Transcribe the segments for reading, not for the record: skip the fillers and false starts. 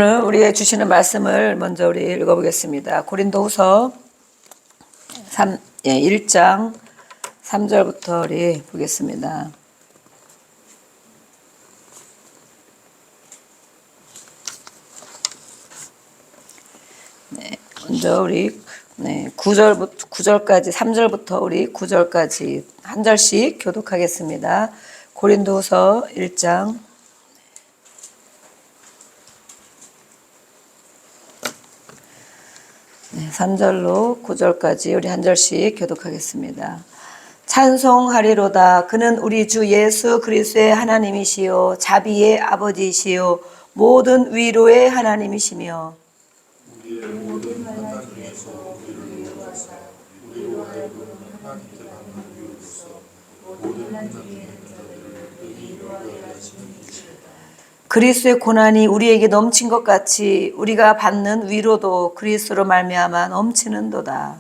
오늘 우리의 주시는 말씀을 먼저 우리 읽어보겠습니다. 고린도후서 1장 3절부터 우리 보겠습니다. 먼저 우리 9절까지 3절부터 우리 9절까지 한 절씩 교독하겠습니다. 고린도후서 1장 3절로 9절까지 우리 한 절씩 교독하겠습니다. 찬송하리로다. 그는 우리 주 예수 그리스도의 하나님이시요 자비의 아버지이시요 모든 위로의 하나님이시며 우리의 모든 환난 중에서 우리를 위로하사 우리로 하여금 하나님께 받는 위로로서 모든 환난 중에 있는 자들을 위로하게 하시는 이시다. 그리스도의 고난이 우리에게 넘친 것 같이 우리가 받는 위로도 그리스도로 말미암아 넘치는도다.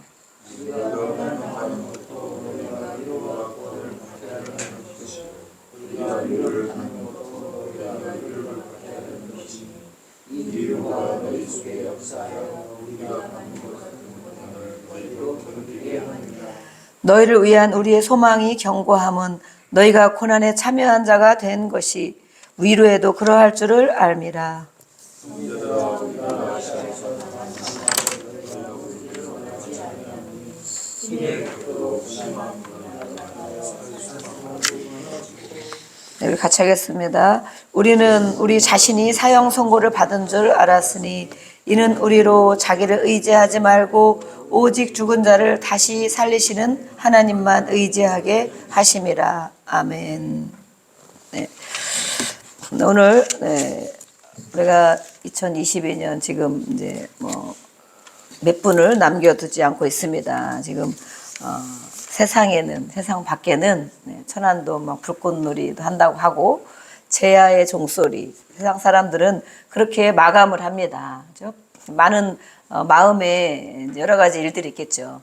너희를 위한 우리의 소망이 견고함은 너희가 고난에 참여한 자가 된 것이 위로에도 그러할 줄을 알미라. 네, 우리 같이 하겠습니다. 우리는 우리 자신이 사형 선고를 받은 줄 알았으니 이는 우리로 자기를 의지하지 말고 오직 죽은 자를 다시 살리시는 하나님만 의지하게 하심이라. 아멘. 네. 오늘 우리가 2022년 지금 이제 몇 분을 남겨두지 않고 있습니다. 지금 세상 밖에는 천안도 막 불꽃놀이도 한다고 하고 제야의 종소리, 세상 사람들은 그렇게 마감을 합니다. 그렇죠? 많은 마음에 여러 가지 일들이 있겠죠.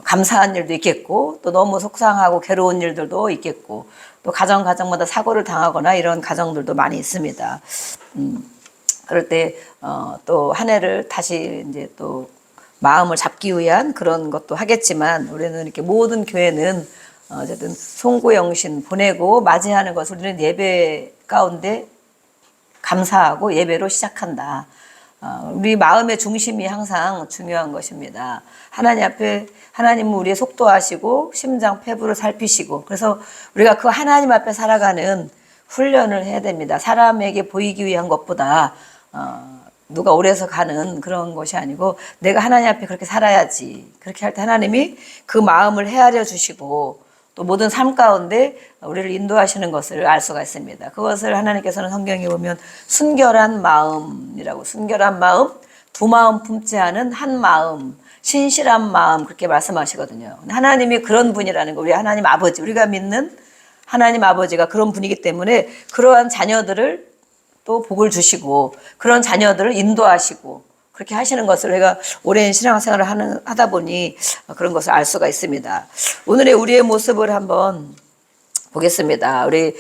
감사한 일도 있겠고 또 너무 속상하고 괴로운 일들도 있겠고 또 가정마다 사고를 당하거나 이런 가정들도 많이 있습니다. 그럴 때 또 한 해를 다시 이제 또 마음을 잡기 위한 그런 것도 하겠지만 우리는 이렇게 모든 교회는 어쨌든 송구영신 보내고 맞이하는 것을 우리는 예배 가운데 감사하고 예배로 시작한다. 우리 마음의 중심이 항상 중요한 것입니다. 하나님 앞에 하나님은 우리의 속도하시고 심장 폐부를 살피시고 그래서 우리가 그 하나님 앞에 살아가는 훈련을 해야 됩니다. 사람에게 보이기 위한 것보다 누가 오래서 가는 그런 것이 아니고 내가 하나님 앞에 그렇게 살아야지. 그렇게 할 때 하나님이 그 마음을 헤아려 주시고 또 모든 삶 가운데 우리를 인도하시는 것을 알 수가 있습니다. 그것을 하나님께서는 성경에 보면 순결한 마음이라고, 순결한 마음, 두 마음 품지 않은 한 마음, 신실한 마음 그렇게 말씀하시거든요. 하나님이 그런 분이라는 거, 우리 하나님 아버지, 우리가 믿는 하나님 아버지가 그런 분이기 때문에 그러한 자녀들을 또 복을 주시고 그런 자녀들을 인도하시고 그렇게 하시는 것을 우리가 오랜 신앙생활을 하다 보니 그런 것을 알 수가 있습니다. 오늘의 우리의 모습을 한번 보겠습니다. 우리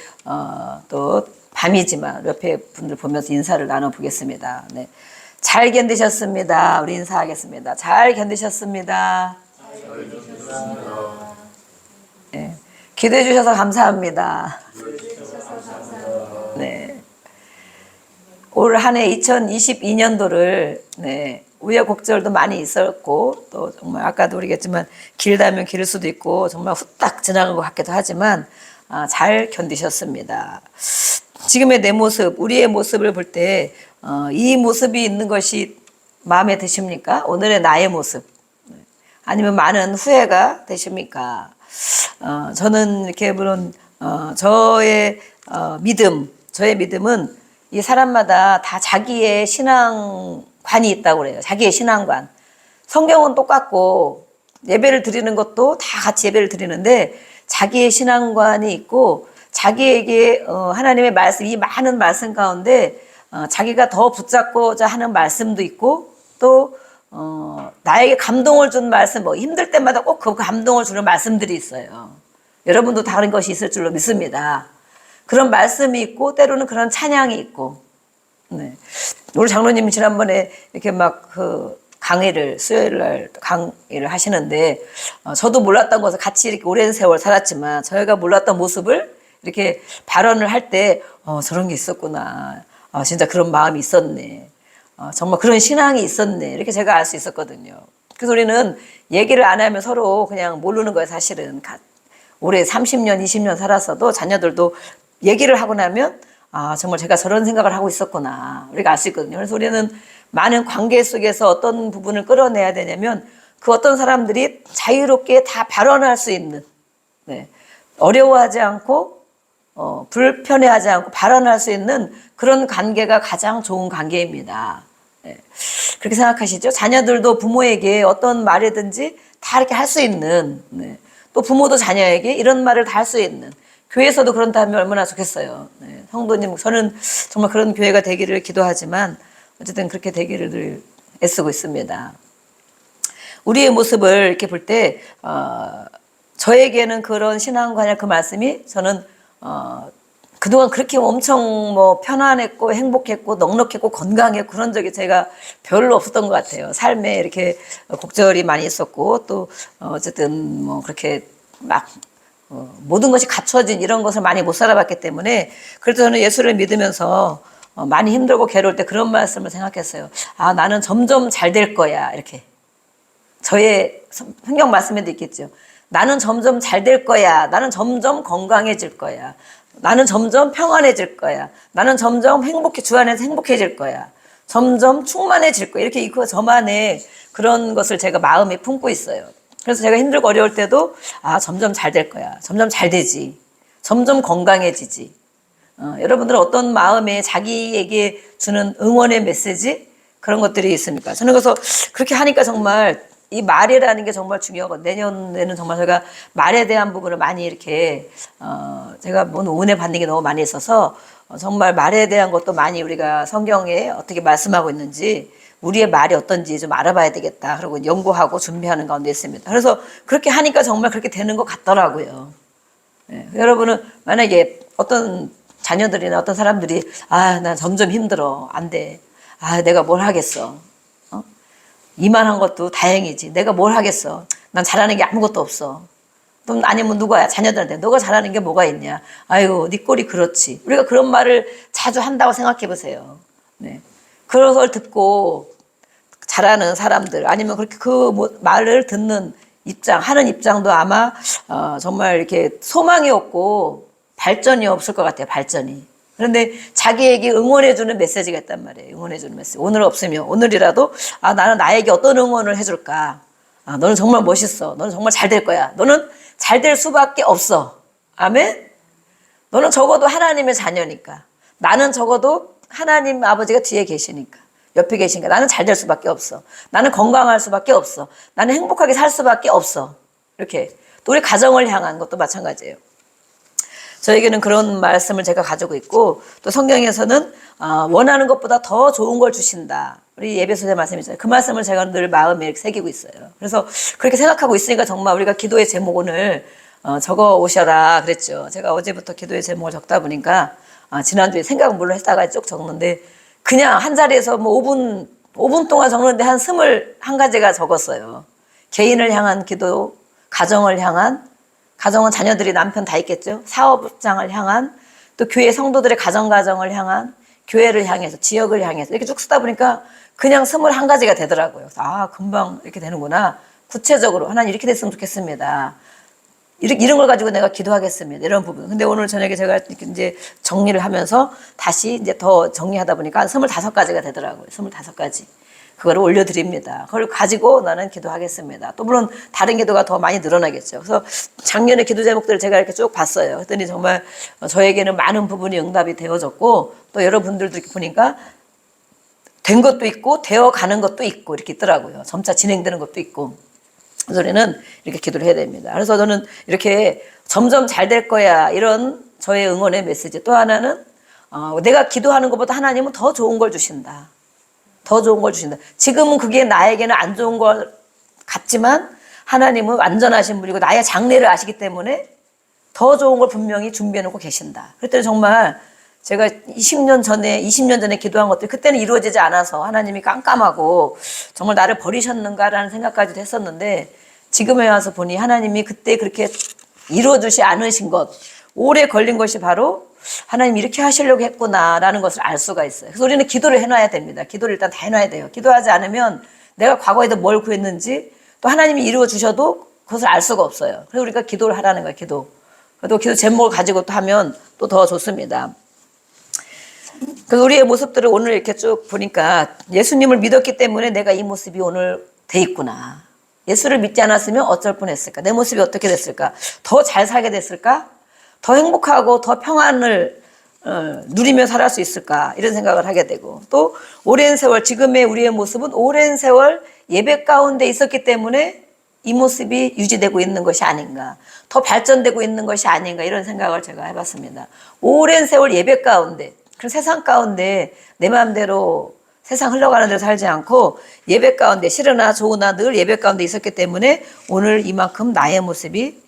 또 밤이지만 옆에 분들 보면서 인사를 나눠보겠습니다. 네. 잘 견디셨습니다. 우리 인사하겠습니다. 잘 견디셨습니다. 네. 기도해 주셔서 감사합니다. 네. 올 한 해 2022년도를 우여곡절도 많이 있었고 또 정말 아까도 그러겠지만 길다면 길 수도 있고 정말 후딱 지나간 것 같기도 하지만 잘 견디셨습니다. 지금의 내 모습, 우리의 모습을 볼 때 이 모습이 있는 것이 마음에 드십니까? 오늘의 나의 모습 아니면 많은 후회가 되십니까? 저는 이렇게 물론 저의 믿음은 이 사람마다 다 자기의 신앙관이 있다고 그래요. 자기의 신앙관. 성경은 똑같고 예배를 드리는 것도 다 같이 예배를 드리는데 자기의 신앙관이 있고 자기에게 하나님의 말씀, 이 많은 말씀 가운데 자기가 더 붙잡고자 하는 말씀도 있고 또 나에게 감동을 준 말씀, 힘들 때마다 꼭 그 감동을 주는 말씀들이 있어요. 여러분도 다른 것이 있을 줄로 믿습니다. 그런 말씀이 있고 때로는 그런 찬양이 있고 네. 우리 장로님이 지난번에 이렇게 막 그 강의를 수요일 날 강의를 하시는데 저도 몰랐던 것을 같이 이렇게 오랜 세월 살았지만 저희가 몰랐던 모습을 이렇게 발언을 할 때 저런 게 있었구나. 진짜 그런 마음이 있었네. 정말 그런 신앙이 있었네. 이렇게 제가 알 수 있었거든요. 그래서 우리는 얘기를 안 하면 서로 그냥 모르는 거예요, 사실은. 올해 30년, 20년 살았어도 자녀들도 얘기를 하고 나면 정말 제가 저런 생각을 하고 있었구나. 우리가 알 수 있거든요. 그래서 우리는 많은 관계 속에서 어떤 부분을 끌어내야 되냐면 그 어떤 사람들이 자유롭게 다 발언할 수 있는, 네. 어려워하지 않고 불편해하지 않고 발언할 수 있는 그런 관계가 가장 좋은 관계입니다. 네. 그렇게 생각하시죠? 자녀들도 부모에게 어떤 말이든지 다 이렇게 할 수 있는, 네. 또 부모도 자녀에게 이런 말을 다 할 수 있는, 교회에서도 그런다면 얼마나 좋겠어요. 네. 성도님, 저는 정말 그런 교회가 되기를 기도하지만 어쨌든 그렇게 되기를 늘 애쓰고 있습니다. 우리의 모습을 이렇게 볼 때 저에게는 그런 신앙관이나 그 말씀이 저는 그동안 그렇게 엄청 뭐 편안했고 행복했고 넉넉했고 건강했고 그런 적이 제가 별로 없었던 것 같아요. 삶에 이렇게 곡절이 많이 있었고 또 어쨌든 뭐 그렇게 막 모든 것이 갖춰진 이런 것을 많이 못 살아봤기 때문에 그래도 저는 예수를 믿으면서 많이 힘들고 괴로울 때 그런 말씀을 생각했어요. 나는 점점 잘 될 거야. 이렇게. 저의 성경 말씀에도 있겠죠. 나는 점점 잘 될 거야. 나는 점점 건강해질 거야. 나는 점점 평안해질 거야. 나는 점점 주 안에서 행복해질 거야. 점점 충만해질 거야. 이렇게 저만의 그런 것을 제가 마음에 품고 있어요. 그래서 제가 힘들고 어려울 때도 점점 잘 될 거야. 점점 잘 되지. 점점 건강해지지. 여러분들은 어떤 마음에 자기에게 주는 응원의 메시지 그런 것들이 있습니까? 저는 그래서 그렇게 하니까 정말 이 말이라는 게 정말 중요하고 내년에는 정말 제가 말에 대한 부분을 많이 이렇게 제가 은혜 받는 게 너무 많이 있어서 정말 말에 대한 것도 많이 우리가 성경에 어떻게 말씀하고 있는지 우리의 말이 어떤지 좀 알아봐야 되겠다. 그리고 연구하고 준비하는 가운데 있습니다. 그래서 그렇게 하니까 정말 그렇게 되는 것 같더라고요. 네. 여러분은 만약에 어떤 자녀들이나 어떤 사람들이 난 점점 힘들어. 안 돼. 내가 뭘 하겠어. 이만한 것도 다행이지. 내가 뭘 하겠어. 난 잘하는 게 아무것도 없어. 또 아니면 누가야? 자녀들한테 너가 잘하는 게 뭐가 있냐. 아이고 네 꼴이 그렇지. 우리가 그런 말을 자주 한다고 생각해 보세요. 네. 그런 걸 듣고 잘하는 사람들 아니면 그렇게 말을 듣는 하는 입장도 아마 정말 이렇게 소망이 없고 발전이 없을 것 같아요. 발전이. 그런데 자기에게 응원해주는 메시지가 있단 말이에요. 응원해주는 메시지. 오늘 없으면 오늘이라도 나는 나에게 어떤 응원을 해줄까. 너는 정말 멋있어. 너는 정말 잘 될 거야. 너는 잘 될 수밖에 없어. 아멘. 너는 적어도 하나님의 자녀니까. 나는 적어도 하나님 아버지가 뒤에 계시니까. 옆에 계시니까 나는 잘 될 수밖에 없어. 나는 건강할 수밖에 없어. 나는 행복하게 살 수밖에 없어. 이렇게. 또 우리 가정을 향한 것도 마찬가지예요. 저에게는 그런 말씀을 제가 가지고 있고 또 성경에서는 원하는 것보다 더 좋은 걸 주신다. 우리 예배소의 말씀이잖아요. 그 말씀을 제가 늘 마음에 이렇게 새기고 있어요. 그래서 그렇게 생각하고 있으니까 정말 우리가 기도의 제목 오늘 적어 오셔라 그랬죠. 제가 어제부터 기도의 제목을 적다 보니까 지난주에 생각은 물론 했다가 쭉 적는데 그냥 한 자리에서 뭐 5분 동안 적는데 한 21가지가 적었어요. 개인을 향한 기도, 가정을 향한, 가정은 자녀들이 남편 다 있겠죠. 사업장을 향한, 또 교회 성도들의 가정을 향한, 교회를 향해서, 지역을 향해서 이렇게 쭉 쓰다 보니까 그냥 21가지가 되더라고요. 금방 이렇게 되는구나. 구체적으로 하나님 이렇게 됐으면 좋겠습니다. 이런 걸 가지고 내가 기도하겠습니다. 이런 부분. 근데 오늘 저녁에 제가 이제 정리를 하면서 다시 이제 더 정리하다 보니까 25가지가 되더라고요. 25가지. 그거를 올려드립니다. 그걸 가지고 나는 기도하겠습니다. 또 물론 다른 기도가 더 많이 늘어나겠죠. 그래서 작년에 기도 제목들을 제가 이렇게 쭉 봤어요. 그랬더니 정말 저에게는 많은 부분이 응답이 되어졌고 또 여러분들도 이렇게 보니까 된 것도 있고 되어가는 것도 있고 이렇게 있더라고요. 점차 진행되는 것도 있고. 그래서 우리는 이렇게 기도를 해야 됩니다. 그래서 저는 이렇게 점점 잘 될 거야 이런 저의 응원의 메시지. 또 하나는 내가 기도하는 것보다 하나님은 더 좋은 걸 주신다. 더 좋은 걸 주신다. 지금은 그게 나에게는 안 좋은 것 같지만 하나님은 완전하신 분이고 나의 장래를 아시기 때문에 더 좋은 걸 분명히 준비해 놓고 계신다. 그랬더니 정말 제가 20년 전에 기도한 것들이 그때는 이루어지지 않아서 하나님이 깜깜하고 정말 나를 버리셨는가라는 생각까지도 했었는데 지금에 와서 보니 하나님이 그때 그렇게 이루어주지 않으신 것, 오래 걸린 것이 바로 하나님이 이렇게 하시려고 했구나라는 것을 알 수가 있어요. 그래서 우리는 기도를 해놔야 됩니다. 기도를 일단 다 해놔야 돼요. 기도하지 않으면 내가 과거에도 뭘 구했는지 또 하나님이 이루어 주셔도 그것을 알 수가 없어요. 그래서 우리가 기도를 하라는 거예요. 기도. 또 기도 제목을 가지고 또 하면 또 더 좋습니다. 그래서 우리의 모습들을 오늘 이렇게 쭉 보니까 예수님을 믿었기 때문에 내가 이 모습이 오늘 돼 있구나. 예수를 믿지 않았으면 어쩔 뻔했을까? 내 모습이 어떻게 됐을까? 더 잘 살게 됐을까? 더 행복하고 더 평안을 누리며 살아갈 수 있을까? 이런 생각을 하게 되고 또 오랜 세월 지금의 우리의 모습은 오랜 세월 예배 가운데 있었기 때문에 이 모습이 유지되고 있는 것이 아닌가, 더 발전되고 있는 것이 아닌가 이런 생각을 제가 해봤습니다. 오랜 세월 예배 가운데, 그 세상 가운데 내 마음대로 세상 흘러가는 대로 살지 않고 예배 가운데 싫으나 좋으나 늘 예배 가운데 있었기 때문에 오늘 이만큼 나의 모습이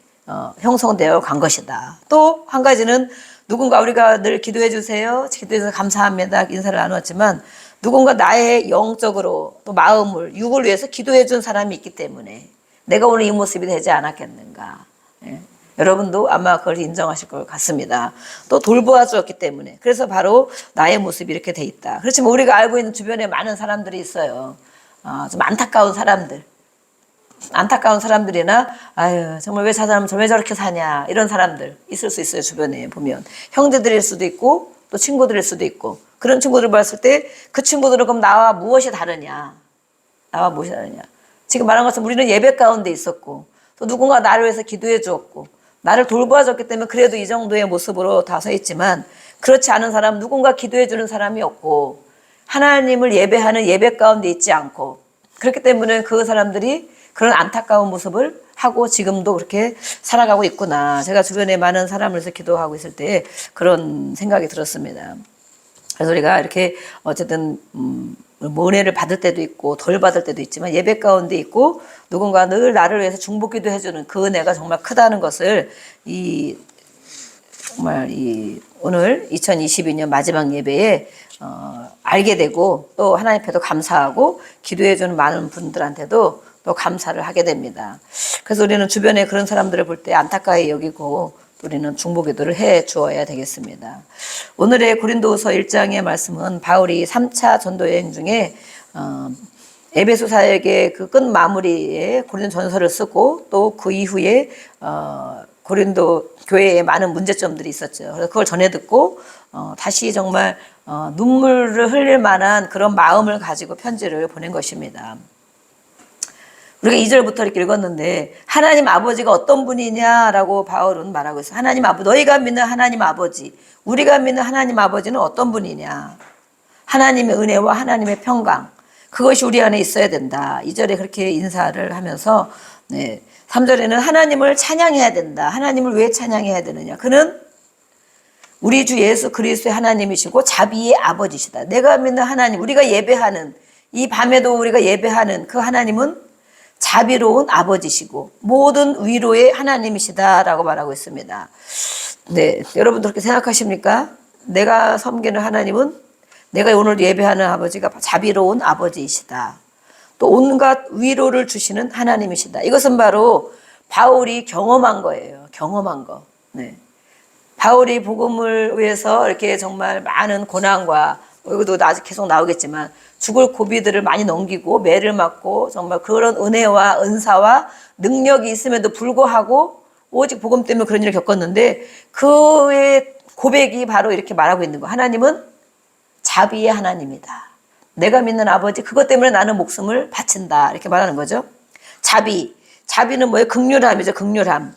형성되어 간 것이다. 또 한 가지는 누군가 우리가 늘 기도해 주세요, 기도해 주셔서 감사합니다 인사를 나누었지만 누군가 나의 영적으로 또 마음을 육을 위해서 기도해 준 사람이 있기 때문에 내가 오늘 이 모습이 되지 않았겠는가. 예. 여러분도 아마 그걸 인정하실 것 같습니다. 또 돌보아 주었기 때문에. 그래서 바로 나의 모습이 이렇게 돼 있다. 그렇지만 우리가 알고 있는 주변에 많은 사람들이 있어요. 좀 안타까운 사람들. 안타까운 사람들이나 아유 정말 왜 저 사람은 왜 저렇게 사냐 이런 사람들 있을 수 있어요. 주변에 보면 형제들일 수도 있고 또 친구들일 수도 있고 그런 친구들을 봤을 때 그 친구들은 그럼 나와 무엇이 다르냐. 나와 무엇이 다르냐. 지금 말한 것처럼 우리는 예배 가운데 있었고 또 누군가 나를 위해서 기도해 주었고 나를 돌보아 줬기 때문에 그래도 이 정도의 모습으로 다 서 있지만 그렇지 않은 사람 누군가 기도해 주는 사람이 없고 하나님을 예배하는 예배 가운데 있지 않고 그렇기 때문에 그 사람들이 그런 안타까운 모습을 하고 지금도 그렇게 살아가고 있구나. 제가 주변에 많은 사람을 위해서 기도하고 있을 때 그런 생각이 들었습니다. 그래서 우리가 이렇게 어쨌든 뭐 은혜를 받을 때도 있고 덜 받을 때도 있지만 예배 가운데 있고 누군가 늘 나를 위해서 중보기도 해주는 그 은혜가 정말 크다는 것을 정말 오늘 2022년 마지막 예배에 알게 되고 또 하나님 앞에도 감사하고 기도해주는 많은 분들한테도 또 감사를 하게 됩니다. 그래서 우리는 주변에 그런 사람들을 볼 때 안타까이 여기고 우리는 중보기도를 해 주어야 되겠습니다. 오늘의 고린도후서 1장의 말씀은 바울이 3차 전도여행 중에 에베소 사역의 그 끝 마무리에 고린도 전서를 쓰고 또 그 이후에 고린도 교회에 많은 문제점들이 있었죠. 그래서 그걸 전해 듣고 다시 정말 눈물을 흘릴 만한 그런 마음을 가지고 편지를 보낸 것입니다. 우리가 2절부터 이렇게 읽었는데 하나님 아버지가 어떤 분이냐라고 바울은 말하고 있어요. 하나님 아버지, 너희가 믿는 하나님 아버지, 우리가 믿는 하나님 아버지는 어떤 분이냐. 하나님의 은혜와 하나님의 평강, 그것이 우리 안에 있어야 된다. 2절에 그렇게 인사를 하면서 3절에는 하나님을 찬양해야 된다. 하나님을 왜 찬양해야 되느냐. 그는 우리 주 예수 그리스도의 하나님이시고 자비의 아버지시다. 내가 믿는 하나님, 우리가 예배하는 이 밤에도 우리가 예배하는 그 하나님은 자비로운 아버지시고 모든 위로의 하나님이시다라고 말하고 있습니다. 네, 여러분도 그렇게 생각하십니까? 내가 섬기는 하나님은 내가 오늘 예배하는 아버지가 자비로운 아버지이시다. 또 온갖 위로를 주시는 하나님이시다. 이것은 바로 바울이 경험한 거예요. 경험한 거. 네. 바울이 복음을 위해서 이렇게 정말 많은 고난과 여기도 아직 계속 나오겠지만 죽을 고비들을 많이 넘기고 매를 맞고 정말 그런 은혜와 은사와 능력이 있음에도 불구하고 오직 복음 때문에 그런 일을 겪었는데 그의 고백이 바로 이렇게 말하고 있는 거. 하나님은 자비의 하나님이다. 내가 믿는 아버지 그것 때문에 나는 목숨을 바친다. 이렇게 말하는 거죠. 자비는 뭐예요? 긍휼함이죠. 긍휼함.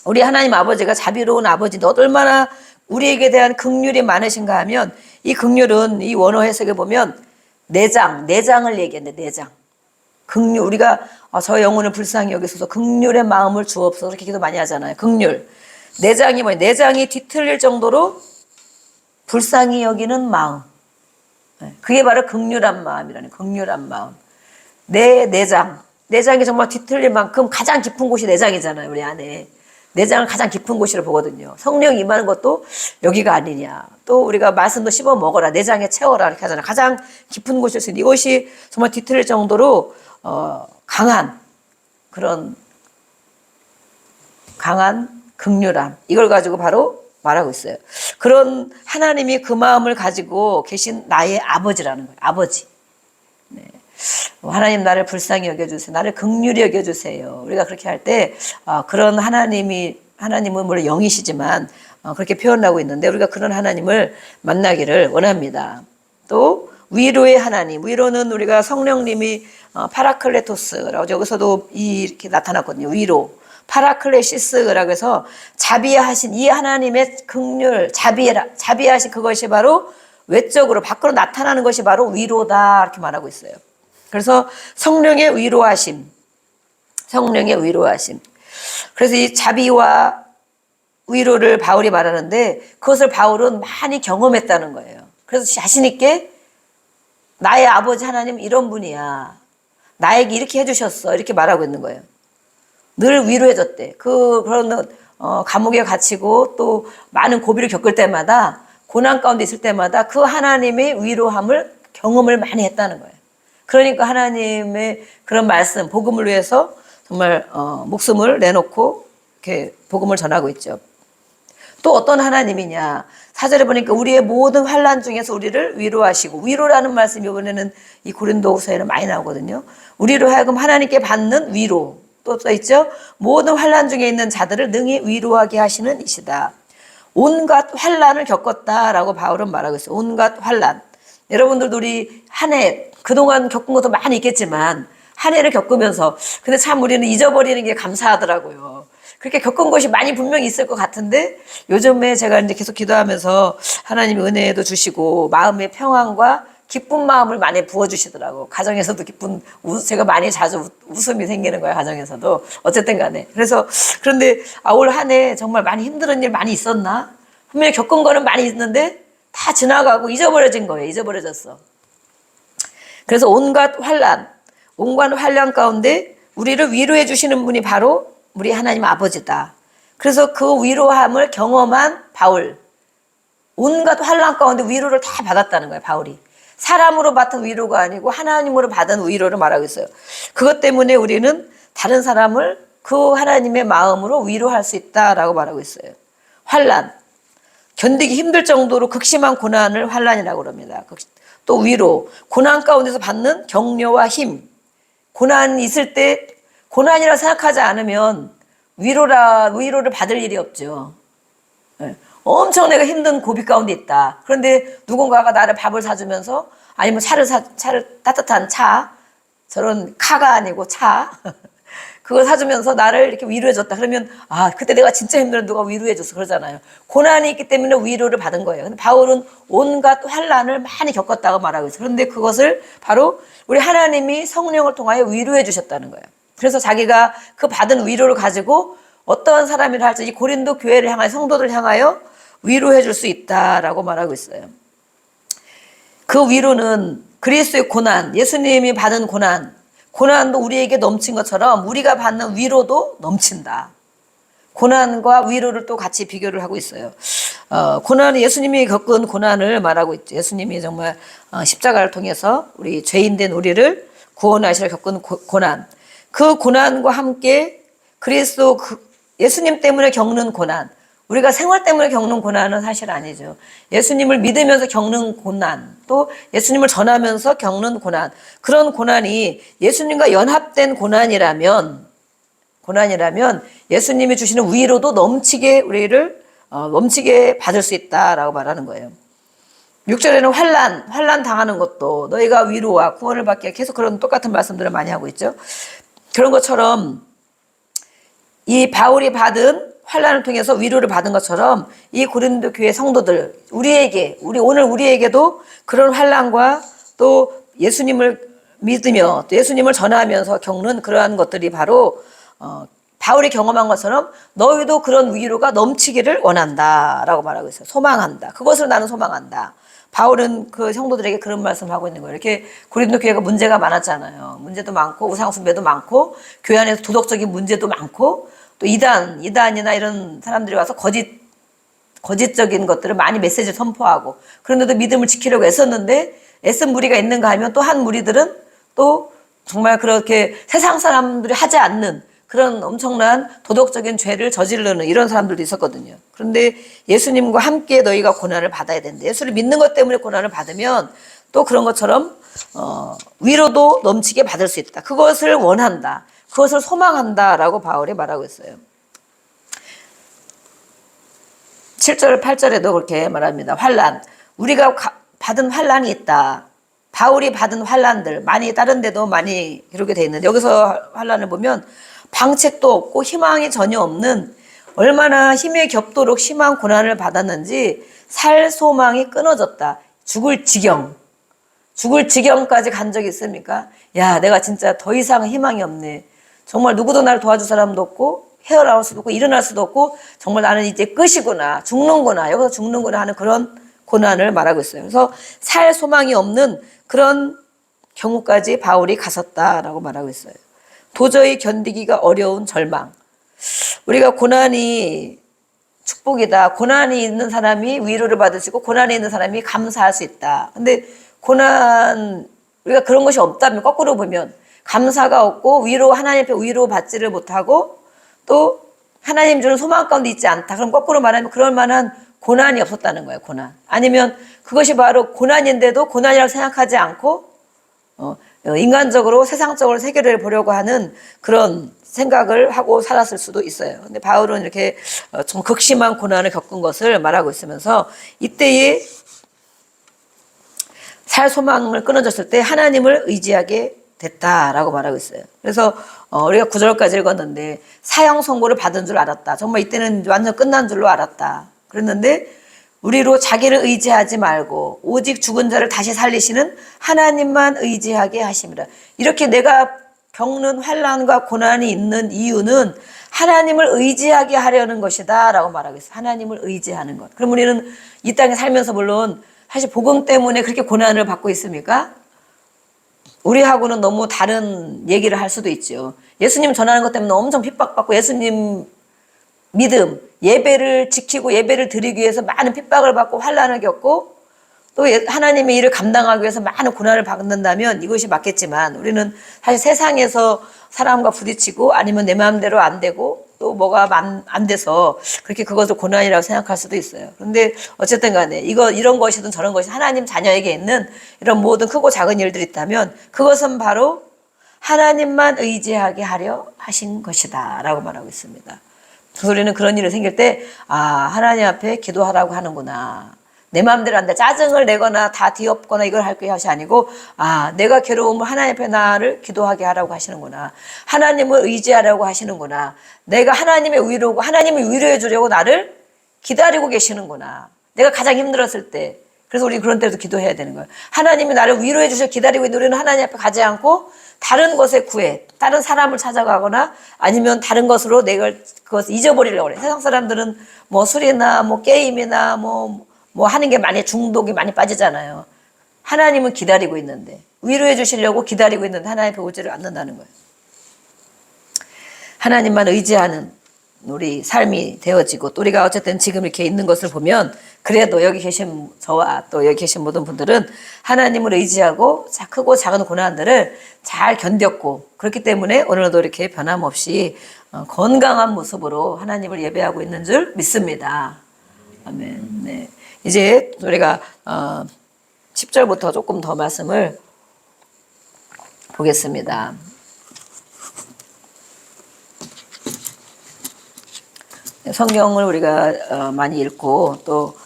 우리 하나님 아버지가 자비로운 아버지인데 얼마나 우리에게 대한 긍휼이 많으신가 하면 이 긍휼은 이 원어 해석에 보면 내장을 얘기했는데 내장. 긍휼, 우리가 저 영혼을 불쌍히 여기소서 긍휼의 마음을 주옵소서 그렇게 기도 많이 하잖아요. 긍휼. 내장이 뭐예요? 내장이 뒤틀릴 정도로 불쌍히 여기는 마음. 그게 바로 긍휼한 마음이라는 긍휼한 마음. 내장이 정말 뒤틀릴 만큼 가장 깊은 곳이 내장이잖아요. 우리 안에. 내장을 가장 깊은 곳이라 보거든요. 성령 임하는 것도 여기가 아니냐. 또 우리가 말씀도 씹어 먹어라. 내장에 채워라. 이렇게 하잖아요. 가장 깊은 곳일 수 있는 이것이 정말 뒤틀릴 정도로 강한 그런 강한 긍휼함. 이걸 가지고 바로 말하고 있어요. 그런 하나님이 그 마음을 가지고 계신 나의 아버지라는 거예요. 아버지. 네. 하나님 나를 불쌍히 여겨주세요. 나를 긍휼히 여겨주세요. 우리가 그렇게 할 때 그런 하나님은 물론 영이시지만 그렇게 표현하고 있는데 우리가 그런 하나님을 만나기를 원합니다. 또 위로의 하나님. 위로는 우리가 성령님이 파라클레토스라고 여기서도 이렇게 나타났거든요. 위로. 파라클레시스라고 해서 자비하신 이 하나님의 긍휼, 자비하신 그것이 바로 외적으로 밖으로 나타나는 것이 바로 위로다 이렇게 말하고 있어요. 그래서 성령의 위로하심. 그래서 이 자비와 위로를 바울이 말하는데 그것을 바울은 많이 경험했다는 거예요. 그래서 자신 있게 나의 아버지 하나님 이런 분이야. 나에게 이렇게 해주셨어. 이렇게 말하고 있는 거예요. 늘 위로해줬대. 그런 감옥에 갇히고 또 많은 고비를 겪을 때마다 고난 가운데 있을 때마다 그 하나님의 위로함을 경험을 많이 했다는 거예요. 그러니까 하나님의 그런 말씀, 복음을 위해서 정말 목숨을 내놓고 이렇게 복음을 전하고 있죠. 또 어떤 하나님이냐. 4절에 보니까 우리의 모든 환난 중에서 우리를 위로하시고 위로라는 말씀이 이번에는 이 고린도후서에는 많이 나오거든요. 우리로 하여금 하나님께 받는 위로. 또 써있죠. 모든 환난 중에 있는 자들을 능히 위로하게 하시는 이시다. 온갖 환난을 겪었다라고 바울은 말하고 있어요. 온갖 환난. 여러분들도 우리 한 해 그동안 겪은 것도 많이 있겠지만 한 해를 겪으면서 근데 참 우리는 잊어버리는 게 감사하더라고요. 그렇게 겪은 것이 많이 분명히 있을 것 같은데 요즘에 제가 이제 계속 기도하면서 하나님이 은혜도 주시고 마음의 평안과 기쁜 마음을 많이 부어주시더라고. 가정에서도 제가 많이 자주 웃음이 생기는 거예요. 가정에서도. 어쨌든 간에. 그런데 올 한 해 정말 많이 힘든 일 많이 있었나? 분명히 겪은 거는 많이 있는데 다 지나가고 잊어버려진 거예요. 잊어버려졌어. 그래서 온갖 환난 가운데 우리를 위로해 주시는 분이 바로 우리 하나님 아버지다. 그래서 그 위로함을 경험한 바울. 온갖 환난 가운데 위로를 다 받았다는 거예요. 바울이. 사람으로 받은 위로가 아니고 하나님으로 받은 위로를 말하고 있어요. 그것 때문에 우리는 다른 사람을 그 하나님의 마음으로 위로할 수 있다라고 말하고 있어요. 환난. 견디기 힘들 정도로 극심한 고난을 환난이라고 그럽니다. 또 위로. 고난 가운데서 받는 격려와 힘. 고난이 있을 때 고난이라 생각하지 않으면 위로를 받을 일이 없죠. 엄청 내가 힘든 고비 가운데 있다. 그런데 누군가가 나를 밥을 사주면서 아니면 차를 따뜻한 차, 저런 카가 아니고 차, 그걸 사주면서 나를 이렇게 위로해줬다. 그러면 그때 내가 진짜 힘들어 누가 위로해줬어 그러잖아요. 고난이 있기 때문에 위로를 받은 거예요. 근데 바울은 온갖 환난을 많이 겪었다고 말하고 있어요. 그런데 그것을 바로 우리 하나님이 성령을 통하여 위로해 주셨다는 거예요. 그래서 자기가 그 받은 위로를 가지고 어떠한 사람이라 할지 이 고린도 교회를 향하여 성도들 향하여 위로해 줄 수 있다라고 말하고 있어요. 그 위로는 그리스도의 고난, 예수님이 받은 고난도 우리에게 넘친 것처럼 우리가 받는 위로도 넘친다. 고난과 위로를 또 같이 비교를 하고 있어요. 고난은 예수님이 겪은 고난을 말하고 있죠. 예수님이 정말 십자가를 통해서 우리 죄인된 우리를 구원하시려 겪은 고난. 그 고난과 함께 예수님 때문에 겪는 고난. 우리가 생활 때문에 겪는 고난은 사실 아니죠. 예수님을 믿으면서 겪는 고난, 또 예수님을 전하면서 겪는 고난, 그런 고난이 예수님과 연합된 고난이라면 예수님이 주시는 위로도 우리를 넘치게 받을 수 있다라고 말하는 거예요. 6절에는 환난 당하는 것도 너희가 위로와 구원을 받게 계속 그런 똑같은 말씀들을 많이 하고 있죠. 그런 것처럼 이 바울이 받은 환난을 통해서 위로를 받은 것처럼 이 고린도 교회 성도들 오늘 우리에게도 그런 환난과 또 예수님을 믿으며 또 예수님을 전하면서 겪는 그러한 것들이 바로 바울이 경험한 것처럼 너희도 그런 위로가 넘치기를 원한다라고 말하고 있어요. 소망한다. 그것을 나는 소망한다. 바울은 그 성도들에게 그런 말씀을 하고 있는 거예요. 이렇게 고린도 교회가 문제가 많았잖아요. 문제도 많고 우상 숭배도 많고 교회 안에서 도덕적인 문제도 많고 또 이단이나 이런 사람들이 와서 거짓적인 것들을 많이 메시지를 선포하고 그런데도 믿음을 지키려고 애썼는데 애쓴 무리가 있는가 하면 또 한 무리들은 또 정말 그렇게 세상 사람들이 하지 않는 그런 엄청난 도덕적인 죄를 저지르는 이런 사람들도 있었거든요. 그런데 예수님과 함께 너희가 고난을 받아야 된다. 예수를 믿는 것 때문에 고난을 받으면 또 그런 것처럼 위로도 넘치게 받을 수 있다. 그것을 원한다. 그것을 소망한다라고 바울이 말하고 있어요. 7절, 8절에도 그렇게 말합니다. 환난. 우리가 받은 환난이 있다. 바울이 받은 환난들 많이 다른 데도 많이 이렇게 돼 있는데 여기서 환난을 보면 방책도 없고 희망이 전혀 없는 얼마나 힘에 겹도록 심한 고난을 받았는지 살 소망이 끊어졌다. 죽을 지경까지 간 적이 있습니까? 야, 내가 진짜 더 이상 희망이 없네. 정말 누구도 나를 도와줄 사람도 없고 헤어나올 수도 없고 일어날 수도 없고 정말 나는 이제 끝이구나, 죽는구나, 여기서 죽는구나 하는 그런 고난을 말하고 있어요. 그래서 살 소망이 없는 그런 경우까지 바울이 갔었다라고 말하고 있어요. 도저히 견디기가 어려운 절망. 우리가 고난이 축복이다. 고난이 있는 사람이 위로를 받을 수 있고 고난이 있는 사람이 감사할 수 있다. 근데 고난, 우리가 그런 것이 없다면 거꾸로 보면 감사가 없고 하나님 앞에 위로 받지를 못하고 또 하나님 주는 소망 가운데 있지 않다. 그럼 거꾸로 말하면 그럴 만한 고난이 없었다는 거예요. 고난. 아니면 그것이 바로 고난인데도 고난이라고 생각하지 않고 인간적으로 세상적으로 세계를 보려고 하는 그런 생각을 하고 살았을 수도 있어요. 근데 바울은 이렇게 좀 극심한 고난을 겪은 것을 말하고 있으면서 이때에 살 소망을 끊어졌을 때 하나님을 의지하게 됐다라고 말하고 있어요. 그래서 우리가 9절까지 읽었는데 사형 선고를 받은 줄 알았다. 정말 이때는 완전 끝난 줄로 알았다. 그랬는데 우리로 자기를 의지하지 말고 오직 죽은 자를 다시 살리시는 하나님만 의지하게 하심이라. 이렇게 내가 겪는 환난과 고난이 있는 이유는 하나님을 의지하게 하려는 것이다 라고 말하고 있어요. 하나님을 의지하는 것. 그럼 우리는 이 땅에 살면서 물론 사실 복음 때문에 그렇게 고난을 받고 있습니까? 우리하고는 너무 다른 얘기를 할 수도 있죠. 예수님 전하는 것 때문에 엄청 핍박받고 예수님 믿음, 예배를 지키고 예배를 드리기 위해서 많은 핍박을 받고 환난을 겪고 또 하나님의 일을 감당하기 위해서 많은 고난을 받는다면 이것이 맞겠지만 우리는 사실 세상에서 사람과 부딪히고 아니면 내 마음대로 안 되고 또 뭐가 안 돼서 그렇게 그것을 고난이라고 생각할 수도 있어요. 그런데 어쨌든 간에 이런 것이든 저런 것이 하나님 자녀에게 있는 이런 모든 크고 작은 일들이 있다면 그것은 바로 하나님만 의지하게 하려 하신 것이다 라고 말하고 있습니다. 그래서 우리는 그런 일이 생길 때 하나님 앞에 기도하라고 하는구나. 내 마음대로 안 돼. 짜증을 내거나 다 뒤엎거나 이걸 할 것이 아니고 내가 괴로움을 하나님 앞에 나를 기도하게 하라고 하시는구나. 하나님을 의지하라고 하시는구나. 내가 하나님의 위로고 하나님을 위로해 주려고 나를 기다리고 계시는구나. 내가 가장 힘들었을 때. 그래서 우리 그런 때도 기도해야 되는 거예요. 하나님이 나를 위로해 주셔 기다리고 있는 우리는 하나님 앞에 가지 않고 다른 것에 구해. 다른 사람을 찾아가거나 아니면 다른 것으로 내가 그것을 잊어버리려고 그래. 세상 사람들은 뭐 술이나 뭐 게임이나 뭐 하는 게 많이 중독이 많이 빠지잖아요. 하나님은 기다리고 있는데 위로해 주시려고 기다리고 있는데 하나님 앞에 오지를 않는다는 거예요. 하나님만 의지하는 우리 삶이 되어지고 또 우리가 어쨌든 지금 이렇게 있는 것을 보면 그래도 여기 계신 저와 또 여기 계신 모든 분들은 하나님을 의지하고 크고 작은 고난들을 잘 견뎠고 그렇기 때문에 오늘도 이렇게 변함없이 건강한 모습으로 하나님을 예배하고 있는 줄 믿습니다. 아멘. 네. 이제 우리가 10절부터 조금 더 말씀을 보겠습니다. 성경을 우리가 많이 읽고 또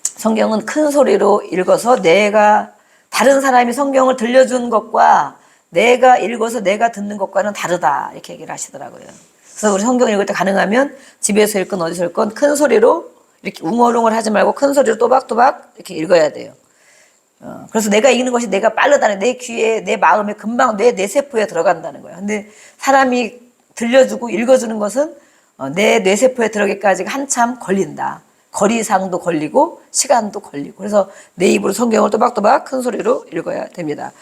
성경은 큰 소리로 읽어서 내가 다른 사람이 성경을 들려준 것과 내가 읽어서 내가 듣는 것과는 다르다 이렇게 얘기를 하시더라고요. 그래서 우리 성경 읽을 때 가능하면 집에서 읽건 어디서 읽건 큰 소리로 이렇게 웅얼웅얼 하지 말고 큰 소리로 또박또박 이렇게 읽어야 돼요. 그래서 내가 읽는 것이 내가 빠르다는 내 귀에 내 마음에 금방 내 세포에 들어간다는 거예요. 근데 사람이 들려주고 읽어주는 것은 내 뇌세포에 들어가기까지 한참 걸린다. 거리상도 걸리고 시간도 걸리고 그래서 내 입으로 성경을 또박또박 큰 소리로 읽어야 됩니다.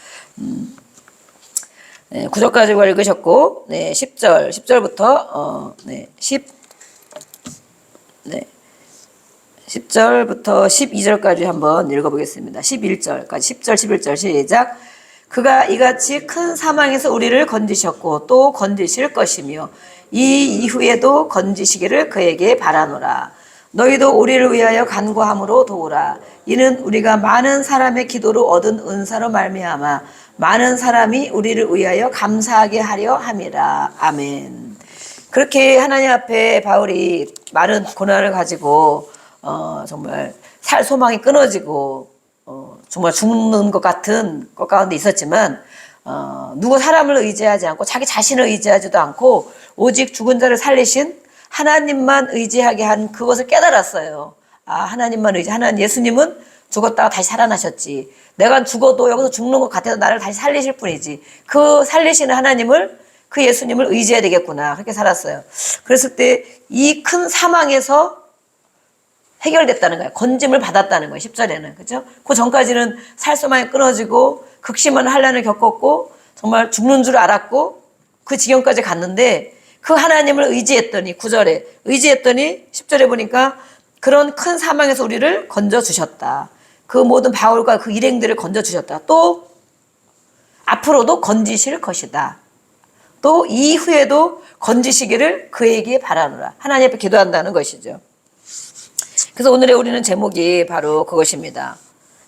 네, 9절까지 읽으셨고, 네, 10절부터, 네, 10절부터 12절까지 한번 읽어보겠습니다. 11절까지, 10절, 11절 시작. 그가 이같이 큰 사망에서 우리를 건지셨고 또 건지실 것이며 이 이후에도 건지시기를 그에게 바라노라. 너희도 우리를 위하여 간구함으로 도우라. 이는 우리가 많은 사람의 기도로 얻은 은사로 말미암아 많은 사람이 우리를 위하여 감사하게 하려 함이라. 아멘. 그렇게 하나님 앞에 바울이 많은 고난을 가지고 정말 살 소망이 끊어지고 정말 죽는 것 같은 것 가운데 있었지만 누구 사람을 의지하지 않고 자기 자신을 의지하지도 않고 오직 죽은 자를 살리신 하나님만 의지하게 한 그것을 깨달았어요. 아, 하나님만 하나님 예수님은 죽었다가 다시 살아나셨지. 내가 죽어도 여기서 죽는 것 같아서 나를 다시 살리실 뿐이지. 그 살리시는 하나님을 그 예수님을 의지해야 되겠구나. 그렇게 살았어요. 그랬을 때 이 큰 사망에서 해결됐다는 거예요. 건짐을 받았다는 거예요. 10절에는. 그죠? 그 전까지는 살소망이 끊어지고 극심한 환난을 겪었고 정말 죽는 줄 알았고 그 지경까지 갔는데 그 하나님을 의지했더니 9절에 의지했더니 10절에 보니까 그런 큰 사망에서 우리를 건져주셨다. 그 모든 바울과 그 일행들을 건져주셨다. 또 앞으로도 건지실 것이다. 또 이후에도 건지시기를 그에게 바라노라. 하나님 앞에 기도한다는 것이죠. 그래서 오늘의 우리는 제목이 바로 그것입니다.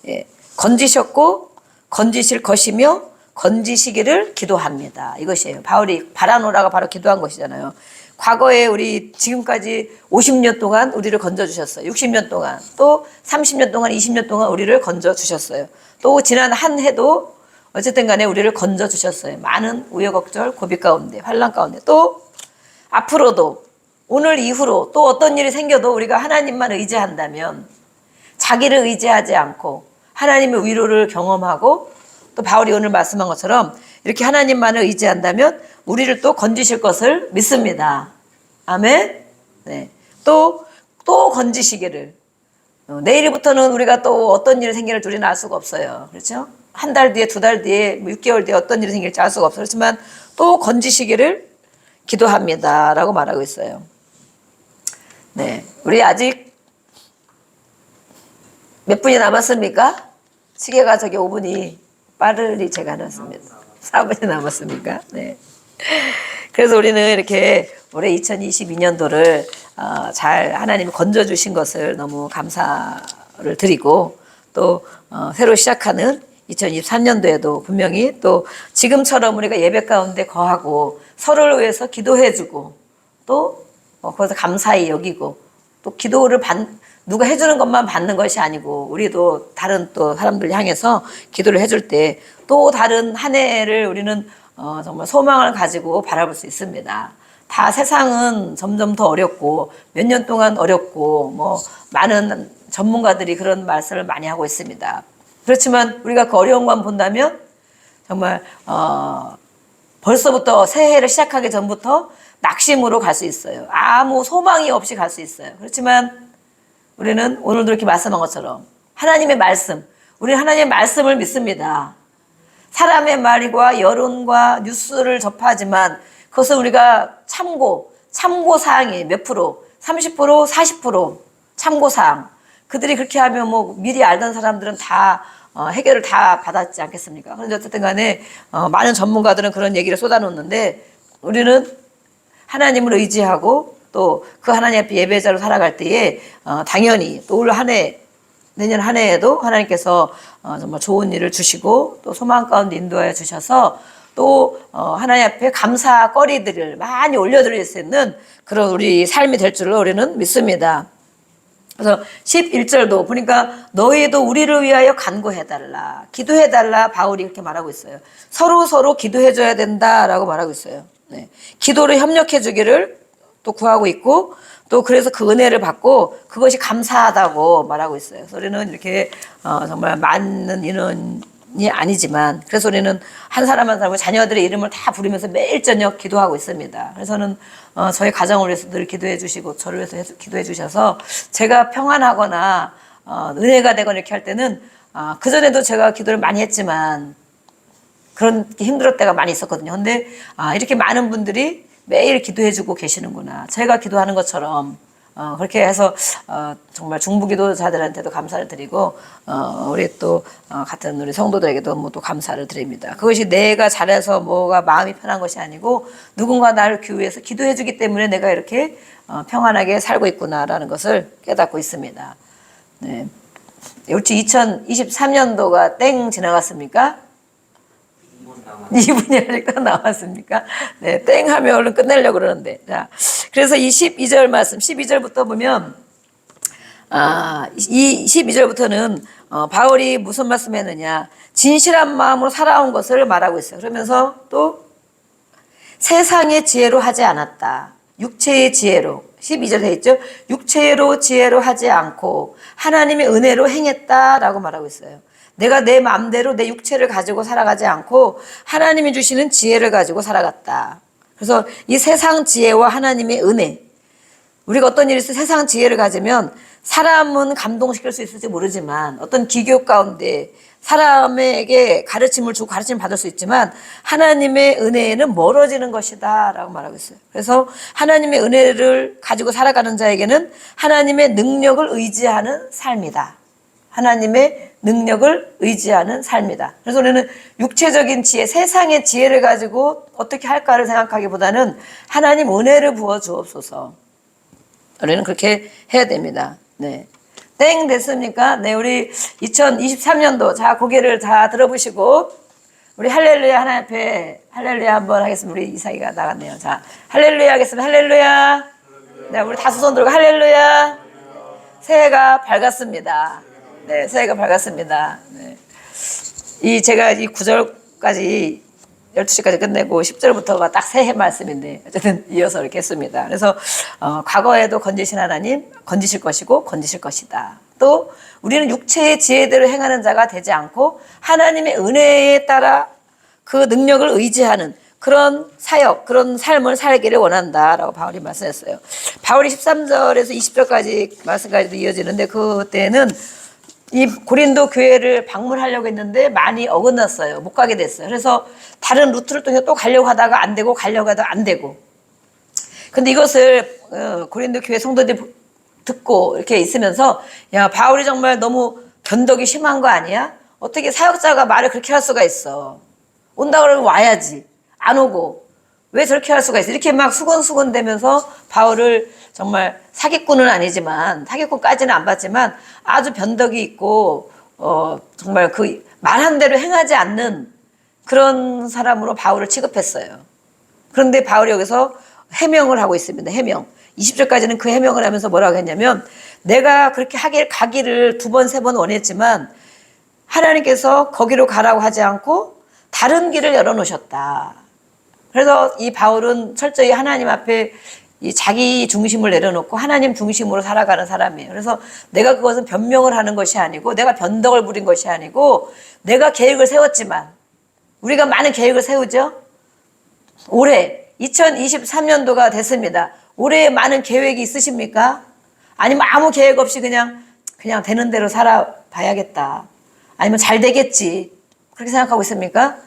예, 건지셨고 건지실 것이며 건지시기를 기도합니다. 이것이에요. 바울이 바라노라가 바로 기도한 것이잖아요. 과거에 우리 지금까지 50년 동안 우리를 건져주셨어요. 60년 동안 또 30년 동안 20년 동안 우리를 건져주셨어요. 또 지난 한 해도 어쨌든 간에 우리를 건져주셨어요. 많은 우여곡절 고비 가운데 환난 가운데 또 앞으로도 오늘 이후로 또 어떤 일이 생겨도 우리가 하나님만 의지한다면 자기를 의지하지 않고 하나님의 위로를 경험하고 또 바울이 오늘 말씀한 것처럼 이렇게 하나님만을 의지한다면 우리를 또 건지실 것을 믿습니다. 아멘. 네. 또 건지시기를. 내일부터는 우리가 또 어떤 일이 생길지 우리는 알 수가 없어요. 그렇죠? 한 달 뒤에, 두 달 뒤에, 6개월 뒤에 어떤 일이 생길지 알 수가 없어요. 그렇지만 또 건지시기를 기도합니다. 라고 말하고 있어요. 네. 우리 아직 몇 분이 남았습니까? 시계가 저기 5분이 빠르리 제가 넣었습니다. 4분이 남았습니까? 네. 그래서 우리는 이렇게 올해 2022년도를 잘 하나님이 건져주신 것을 너무 감사를 드리고 또 새로 시작하는 2023년도에도 분명히 또 지금처럼 우리가 예배 가운데 거하고 서로를 위해서 기도해주고 또 거기서 감사히 여기고 또 기도를 누가 해주는 것만 받는 것이 아니고 우리도 다른 또 사람들 향해서 기도를 해줄 때 또 다른 한 해를 우리는 정말 소망을 가지고 바라볼 수 있습니다. 다 세상은 점점 더 어렵고 몇 년 동안 어렵고 뭐 많은 전문가들이 그런 말씀을 많이 하고 있습니다. 그렇지만 우리가 그 어려운 것만 본다면 정말 벌써부터 새해를 시작하기 전부터 낙심으로 갈 수 있어요. 아무 소망이 없이 갈 수 있어요. 그렇지만 우리는 오늘도 이렇게 말씀한 것처럼 하나님의 말씀, 우리는 하나님의 말씀을 믿습니다. 사람의 말과 여론과 뉴스를 접하지만 그것은 우리가 참고사항이 몇 프로, 30%, 40% 참고사항. 그들이 그렇게 하면 뭐 미리 알던 사람들은 다 해결을 다 받았지 않겠습니까? 그런데 어쨌든 간에 많은 전문가들은 그런 얘기를 쏟아놓는데 우리는 하나님을 의지하고 또 그 하나님 앞에 예배자로 살아갈 때에 당연히 또 올 한 해, 내년 한 해에도 하나님께서 정말 좋은 일을 주시고 또 소망 가운데 인도하여 주셔서 또 하나님 앞에 감사거리들을 많이 올려드릴 수 있는 그런 우리 삶이 될 줄로 우리는 믿습니다. 그래서 11절도 보니까 너희도 우리를 위하여 간구해달라, 기도해달라 바울이 이렇게 말하고 있어요. 서로 기도해줘야 된다라고 말하고 있어요. 네. 기도를 협력해 주기를 또 구하고 있고 또 그래서 그 은혜를 받고 그것이 감사하다고 말하고 있어요. 그래서 우리는 이렇게 정말 많은 인원이 아니지만 그래서 우리는 한 사람 한 사람 자녀들의 이름을 다 부르면서 매일 저녁 기도하고 있습니다. 그래서는 저희 가정을 위해서 늘 기도해 주시고 저를 위해서 기도해 주셔서 제가 평안하거나 은혜가 되거나 이렇게 할 때는 그전에도 제가 기도를 많이 했지만 그런 힘들었을 때가 많이 있었거든요. 근데 이렇게 많은 분들이 매일 기도해주고 계시는구나. 저희가 기도하는 것처럼 그렇게 해서 정말 중부기도자들한테도 감사를 드리고 우리 또 같은 우리 성도들에게도 뭐 또 감사를 드립니다. 그것이 내가 잘해서 뭐가 마음이 편한 것이 아니고 누군가 나를 위해서 기도해주기 때문에 내가 이렇게 평안하게 살고 있구나라는 것을 깨닫고 있습니다. 네. 역시 2023년도가 땡 지나갔습니까? 2분이 아직도 남았습니까? 네, 땡 하면 얼른 끝내려고 그러는데. 자, 그래서 이 12절 말씀, 12절부터 보면, 이 12절부터는, 바울이 무슨 말씀 했느냐. 진실한 마음으로 살아온 것을 말하고 있어요. 그러면서 또, 세상의 지혜로 하지 않았다. 육체의 지혜로. 12절 돼 있죠? 육체로 지혜로 하지 않고 하나님의 은혜로 행했다라고 말하고 있어요. 내가 내 마음대로 내 육체를 가지고 살아가지 않고 하나님이 주시는 지혜를 가지고 살아갔다. 그래서 이 세상 지혜와 하나님의 은혜, 우리가 어떤 일이 있어 세상 지혜를 가지면 사람은 감동시킬 수 있을지 모르지만 어떤 기교 가운데 사람에게 가르침을 주고 가르침을 받을 수 있지만 하나님의 은혜에는 멀어지는 것이다 라고 말하고 있어요. 그래서 하나님의 은혜를 가지고 살아가는 자에게는 하나님의 능력을 의지하는 삶이다. 하나님의 능력을 의지하는 삶이다. 그래서 우리는 육체적인 지혜, 세상의 지혜를 가지고 어떻게 할까를 생각하기보다는 하나님 은혜를 부어 주옵소서. 우리는 그렇게 해야 됩니다. 네. 땡 됐습니까? 네, 우리 2023년도 자 고개를 다 들어보시고 우리 할렐루야 하나님 앞에 할렐루야 한번 하겠습니다. 우리 이삭이가 나갔네요. 자, 할렐루야 하겠습니다. 할렐루야. 네, 우리 다섯 손 들고 할렐루야. 새해가 밝았습니다. 네, 새해가 밝았습니다. 네. 제가 이 9절까지 12시까지 끝내고 10절부터가 딱 새해 말씀인데 어쨌든 이어서 이렇게 했습니다. 그래서 과거에도 건지신 하나님 건지실 것이고 건지실 것이다. 또 우리는 육체의 지혜대로 행하는 자가 되지 않고 하나님의 은혜에 따라 그 능력을 의지하는 그런 사역, 그런 삶을 살기를 원한다라고 바울이 말씀했어요. 바울이 13절에서 20절까지 말씀까지도 이어지는데 그때는 이 고린도 교회를 방문하려고 했는데 많이 어긋났어요. 못 가게 됐어요. 그래서 다른 루트를 통해 또 가려고 하다가 안 되고 가려고 하다가 안 되고. 근데 이것을 고린도 교회 성도들이 듣고 이렇게 있으면서 야, 바울이 정말 너무 변덕이 심한 거 아니야? 어떻게 사역자가 말을 그렇게 할 수가 있어? 온다 그러면 와야지. 안 오고. 왜 저렇게 할 수가 있어? 이렇게 막 수건수건 대면서 바울을 정말 사기꾼은 아니지만 사기꾼까지는 안 봤지만 아주 변덕이 있고 정말 그 말한 대로 행하지 않는 그런 사람으로 바울을 취급했어요. 그런데 바울이 여기서 해명을 하고 있습니다. 해명. 20절까지는 그 해명을 하면서 뭐라고 했냐면 내가 그렇게 가기를 두 번, 세 번 원했지만 하나님께서 거기로 가라고 하지 않고 다른 길을 열어놓으셨다. 그래서 이 바울은 철저히 하나님 앞에 이 자기 중심을 내려놓고 하나님 중심으로 살아가는 사람이에요. 그래서 내가 그것은 변명을 하는 것이 아니고 내가 변덕을 부린 것이 아니고 내가 계획을 세웠지만 우리가 많은 계획을 세우죠. 올해 2023년도가 됐습니다. 올해 많은 계획이 있으십니까? 아니면 아무 계획 없이 그냥 되는 대로 살아봐야겠다. 아니면 잘 되겠지. 그렇게 생각하고 있습니까?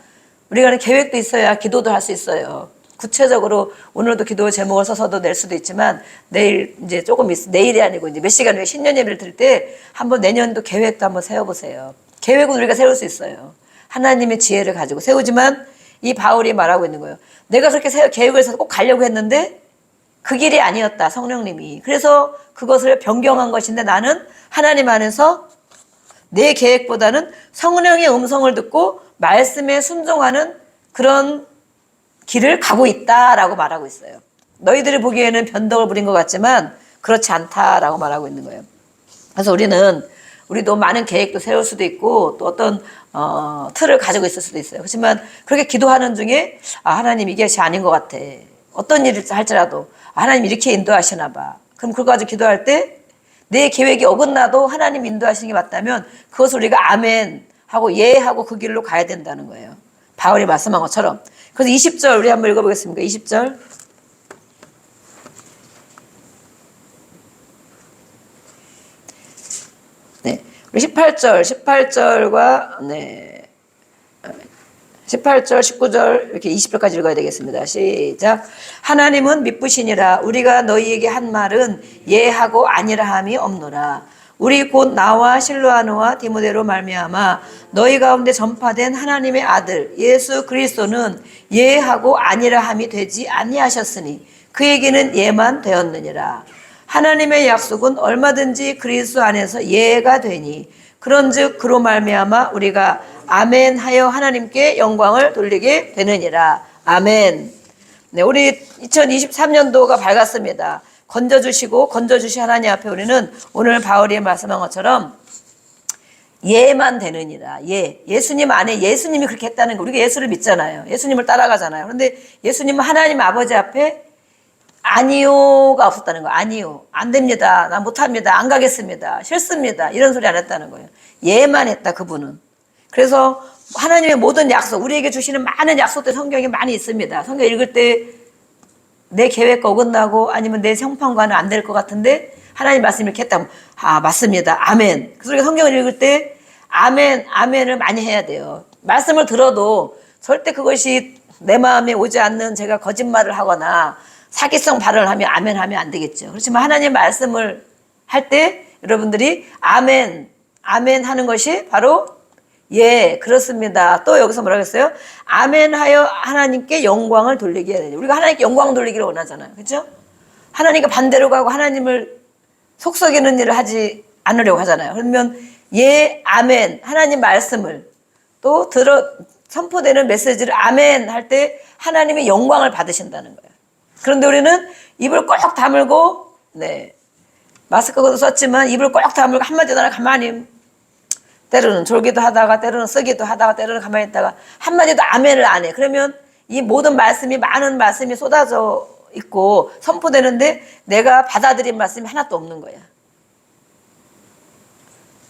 우리가 계획도 있어야 기도도 할 수 있어요. 구체적으로 오늘도 기도 제목을 써서도 낼 수도 있지만 내일 이제 내일이 아니고 이제 몇 시간 후에 신년 예배를 드릴 때 한번 내년도 계획도 한번 세워보세요. 계획은 우리가 세울 수 있어요. 하나님의 지혜를 가지고 세우지만 이 바울이 말하고 있는 거예요. 내가 그렇게 계획을 세워서 꼭 가려고 했는데 그 길이 아니었다. 성령님이. 그래서 그것을 변경한 것인데 나는 하나님 안에서 내 계획보다는 성령의 음성을 듣고 말씀에 순종하는 그런 길을 가고 있다라고 말하고 있어요. 너희들이 보기에는 변덕을 부린 것 같지만 그렇지 않다라고 말하고 있는 거예요. 그래서 우리도 많은 계획도 세울 수도 있고 또 어떤 틀을 가지고 있을 수도 있어요. 그렇지만 그렇게 기도하는 중에 하나님 이게 아닌 것 같아. 어떤 일을 할지라도 하나님 이렇게 인도하시나 봐. 그럼 그거 가지고 기도할 때 내 계획이 어긋나도 하나님 인도하시는 게 맞다면 그것을 우리가 아멘 하고 예 하고 그 길로 가야 된다는 거예요. 바울이 말씀한 것처럼. 그래서 20절 우리 한번 읽어보겠습니다. 20절. 네. 우리 18절과 네. 18절, 19절 이렇게 20절까지 읽어야 되겠습니다. 시작. 하나님은 미쁘시니라. 우리가 너희에게 한 말은 예하고 아니라 함이 없노라. 우리 곧 나와 실로아노와 디모데로 말미암아 너희 가운데 전파된 하나님의 아들 예수 그리스도는 예하고 아니라 함이 되지 아니하셨으니 그에게는 예만 되었느니라. 하나님의 약속은 얼마든지 그리스도 안에서 예가 되니 그런즉 그로 말미암아 우리가 아멘 하여 하나님께 영광을 돌리게 되느니라. 아멘. 네, 우리 2023년도가 밝았습니다. 건져주신 하나님 앞에 우리는 오늘 바울이 말씀한 것처럼 예만 되느니라. 예수님 안에 예수님이 그렇게 했다는 거. 우리가 예수를 믿잖아요. 예수님을 따라가잖아요. 그런데 예수님은 하나님 아버지 앞에 아니요가 없었다는 거예요. 아니요. 안 됩니다. 나 못합니다. 안 가겠습니다. 싫습니다. 이런 소리 안 했다는 거예요. 예만 했다, 그분은. 그래서 하나님의 모든 약속, 우리에게 주시는 많은 약속들 성경에 많이 있습니다. 성경 읽을 때 내 계획과 어긋나고 아니면 내 형편과는 안 될 것 같은데 하나님 말씀 이렇게 했다면 맞습니다. 아멘. 그래서 우리가 성경을 읽을 때 아멘, 아멘을 많이 해야 돼요. 말씀을 들어도 절대 그것이 내 마음에 오지 않는 제가 거짓말을 하거나 사기성 발언을 하면 아멘 하면 안 되겠죠. 그렇지만 하나님 말씀을 할 때 여러분들이 아멘, 아멘 하는 것이 바로 예, 그렇습니다. 또 여기서 뭐라고 했어요? 아멘 하여 하나님께 영광을 돌리게 해야 돼요. 우리가 하나님께 영광 돌리기를 원하잖아요. 그렇죠? 하나님과 반대로 가고 하나님을 속썩이는 일을 하지 않으려고 하잖아요. 그러면 예, 아멘, 하나님 말씀을 또 선포되는 메시지를 아멘 할 때 하나님의 영광을 받으신다는 거예요. 그런데 우리는 입을 꼭 다물고, 네, 마스크도 썼지만 입을 꼭 다물고 한마디도 안 하고 가만히 때로는 졸기도 하다가 때로는 쓰기도 하다가 때로는 가만히 있다가 한마디도 아멘을 안 해. 그러면 이 모든 말씀이 많은 말씀이 쏟아져 있고 선포되는데 내가 받아들인 말씀이 하나도 없는 거야.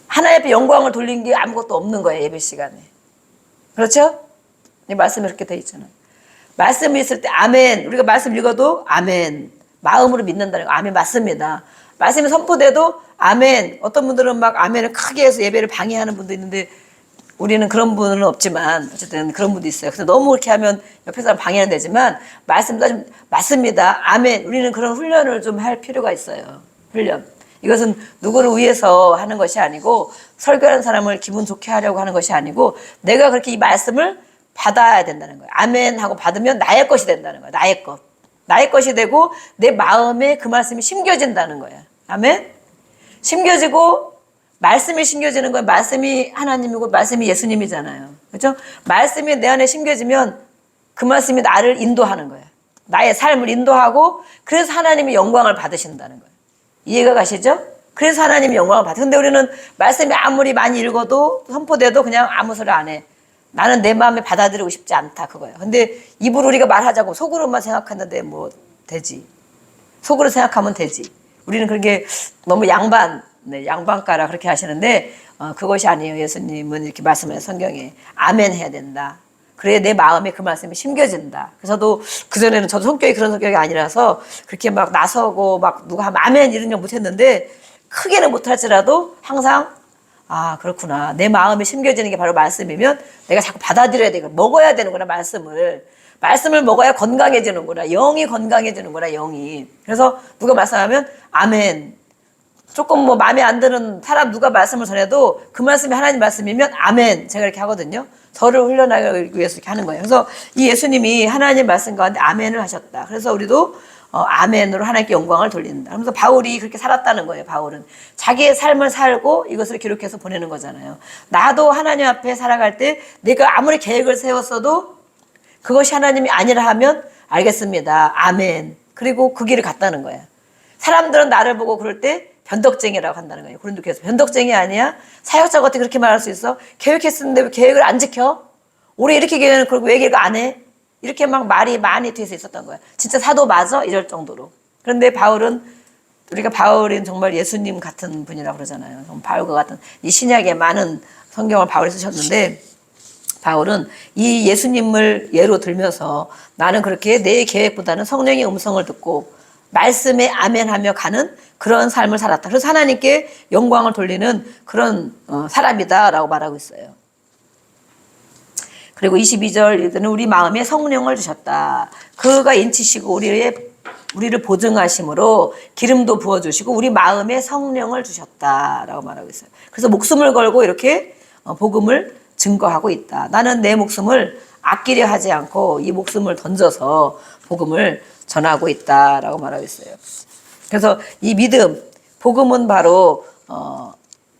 하나님 앞에 영광을 돌린 게 아무것도 없는 거예요. 예배 시간에. 그렇죠? 이 말씀이 이렇게 돼 있잖아요. 말씀이 있을 때 아멘. 우리가 말씀 읽어도 아멘. 마음으로 믿는다는 거. 아멘 맞습니다. 말씀이 선포돼도 아멘. 어떤 분들은 막 아멘을 크게 해서 예배를 방해하는 분도 있는데 우리는 그런 분은 없지만 어쨌든 그런 분도 있어요. 그래서 너무 그렇게 하면 옆에 사람 방해는 되지만 말씀도 좀 맞습니다. 아멘. 우리는 그런 훈련을 좀 할 필요가 있어요. 훈련. 이것은 누구를 위해서 하는 것이 아니고 설교하는 사람을 기분 좋게 하려고 하는 것이 아니고 내가 그렇게 이 말씀을 받아야 된다는 거예요. 아멘 하고 받으면 나의 것이 된다는 거예요. 나의 것. 나의 것이 되고 내 마음에 그 말씀이 심겨진다는 거예요. 아멘. 심겨지고 말씀이 심겨지는 거예요. 말씀이 하나님이고 말씀이 예수님이잖아요. 그렇죠? 말씀이 내 안에 심겨지면 그 말씀이 나를 인도하는 거예요. 나의 삶을 인도하고 그래서 하나님이 영광을 받으신다는 거예요. 이해가 가시죠? 그래서 하나님이 영광을 받아요. 근데 우리는 말씀이 아무리 많이 읽어도 선포돼도 그냥 아무 소리 안 해. 나는 내 마음에 받아들이고 싶지 않다 그거예요. 근데 입으로 우리가 말하자고 속으로만 생각했는데 뭐 되지. 속으로 생각하면 되지. 우리는 그렇게 너무 양반가라 그렇게 하시는데 그것이 아니에요. 예수님은 이렇게 말씀해요. 성경에 아멘 해야 된다. 그래야 내 마음에 그 말씀이 심겨진다. 그래서 그전에는 저도 성격이 그런 성격이 아니라서 그렇게 막 나서고 막 누가 하면 아멘 이런 거 못했는데 크게는 못할지라도 항상 그렇구나. 내 마음에 심겨지는 게 바로 말씀이면 내가 자꾸 받아들여야 되고 먹어야 되는구나 말씀을 먹어야 건강해지는구나. 영이 건강해지는구나. 영이. 그래서 누가 말씀하면 아멘. 조금 뭐 마음에 안 드는 사람 누가 말씀을 전해도 그 말씀이 하나님 말씀이면 아멘. 제가 이렇게 하거든요. 저를 훈련하기 위해서 이렇게 하는 거예요. 그래서 이 예수님이 하나님 말씀 가운데 아멘을 하셨다. 그래서 우리도 아멘으로 하나님께 영광을 돌린다. 그래서 바울이 그렇게 살았다는 거예요. 바울은 자기의 삶을 살고 이것을 기록해서 보내는 거잖아요. 나도 하나님 앞에 살아갈 때 내가 아무리 계획을 세웠어도 그것이 하나님이 아니라 하면 알겠습니다. 아멘. 그리고 그 길을 갔다는 거예요. 사람들은 나를 보고 그럴 때 변덕쟁이라고 한다는 거예요. 고린도교회에서 변덕쟁이 아니야? 사역자가 어떻게 그렇게 말할 수 있어? 계획했었는데 왜 계획을 안 지켜? 올해 이렇게 계획을 그리고 왜 계획을 안 해? 이렇게 막 말이 많이 뒤에서 있었던 거예요. 진짜 사도 맞아? 이럴 정도로. 그런데 바울은 우리가 바울은 정말 예수님 같은 분이라고 그러잖아요. 바울과 같은 이 신약에 많은 성경을 바울이 쓰셨는데 바울은 이 예수님을 예로 들면서 나는 그렇게 내 계획보다는 성령의 음성을 듣고 말씀에 아멘하며 가는 그런 삶을 살았다. 그래서 하나님께 영광을 돌리는 그런 사람이다라고 말하고 있어요. 그리고 22절 우리 마음에 성령을 주셨다. 그가 인치시고 우리를 보증하심으로 기름도 부어주시고 우리 마음에 성령을 주셨다라고 말하고 있어요. 그래서 목숨을 걸고 이렇게 복음을 증거하고 있다. 나는 내 목숨을 아끼려 하지 않고 이 목숨을 던져서 복음을 전하고 있다라고 말하고 있어요. 그래서 이 믿음, 복음은 바로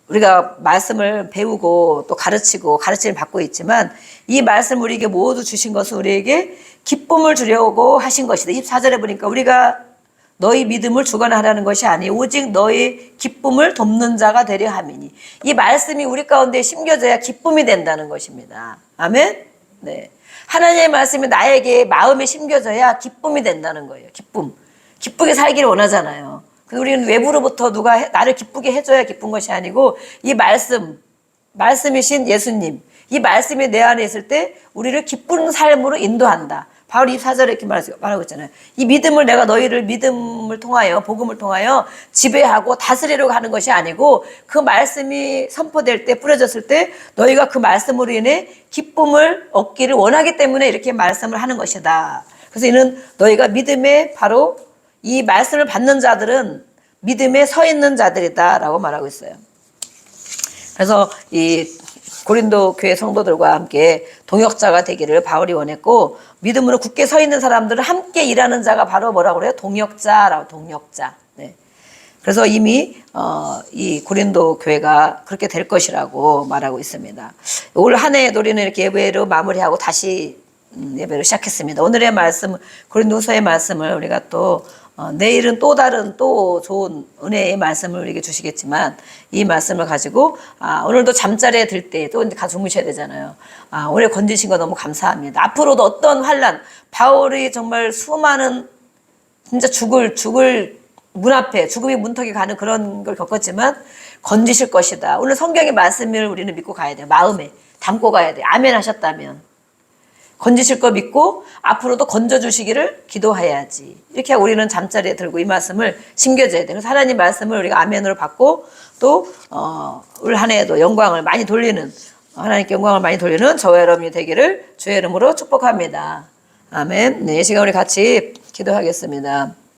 우리가 말씀을 배우고 또 가르치고 가르침을 받고 있지만 이 말씀을 우리에게 모두 주신 것은 우리에게 기쁨을 주려고 하신 것이다. 24절에 보니까 우리가 너희 믿음을 주관하라는 것이 아니 오직 너희 기쁨을 돕는 자가 되려 함이니 이 말씀이 우리 가운데 심겨져야 기쁨이 된다는 것입니다. 아멘. 네. 하나님의 말씀이 나에게 마음에 심겨져야 기쁨이 된다는 거예요. 기쁘게 살기를 원하잖아요. 우리는 외부로부터 누가 나를 기쁘게 해줘야 기쁜 것이 아니고 이 말씀이신 예수님, 이 말씀이 내 안에 있을 때 우리를 기쁜 삶으로 인도한다. 바로 이 4절에 이렇게 말하고 있잖아요. 이 믿음을 내가 너희를 믿음을 통하여 복음을 통하여 지배하고 다스리려고 하는 것이 아니고 그 말씀이 선포될 때 뿌려졌을 때 너희가 그 말씀으로 인해 기쁨을 얻기를 원하기 때문에 이렇게 말씀을 하는 것이다. 그래서 이는 너희가 믿음에 바로 이 말씀을 받는 자들은 믿음에 서 있는 자들이다라고 말하고 있어요. 그래서 이 고린도 교회 성도들과 함께 동역자가 되기를 바울이 원했고 믿음으로 굳게 서 있는 사람들은 함께 일하는 자가 바로 뭐라고 그래요? 동역자라고 동역자. 네. 그래서 이미 이 고린도 교회가 그렇게 될 것이라고 말하고 있습니다. 올 한 해 우리는 이렇게 예배로 마무리하고 다시 예배를 시작했습니다. 오늘의 말씀 고린도서의 말씀을 우리가 또 내일은 또 다른 또 좋은 은혜의 말씀을 우리에게 주시겠지만 이 말씀을 가지고 오늘도 잠자리에 들 때 또 가 주무셔야 되잖아요. 오늘 건지신 거 너무 감사합니다. 앞으로도 어떤 환난 바울이 정말 수많은 진짜 죽을 문 앞에 죽음의 문턱에 가는 그런 걸 겪었지만 건지실 것이다. 오늘 성경의 말씀을 우리는 믿고 가야 돼요. 마음에 담고 가야 돼요. 아멘 하셨다면 건지실 거 믿고 앞으로도 건져주시기를 기도해야지. 이렇게 우리는 잠자리에 들고 이 말씀을 심겨줘야 돼요. 그래서 하나님 말씀을 우리가 아멘으로 받고 또 올 한 해에도 영광을 많이 돌리는 하나님께 영광을 많이 돌리는 저와 여러분이 되기를 주의 이름으로 축복합니다. 아멘. 네, 이 시간 우리 같이 기도하겠습니다.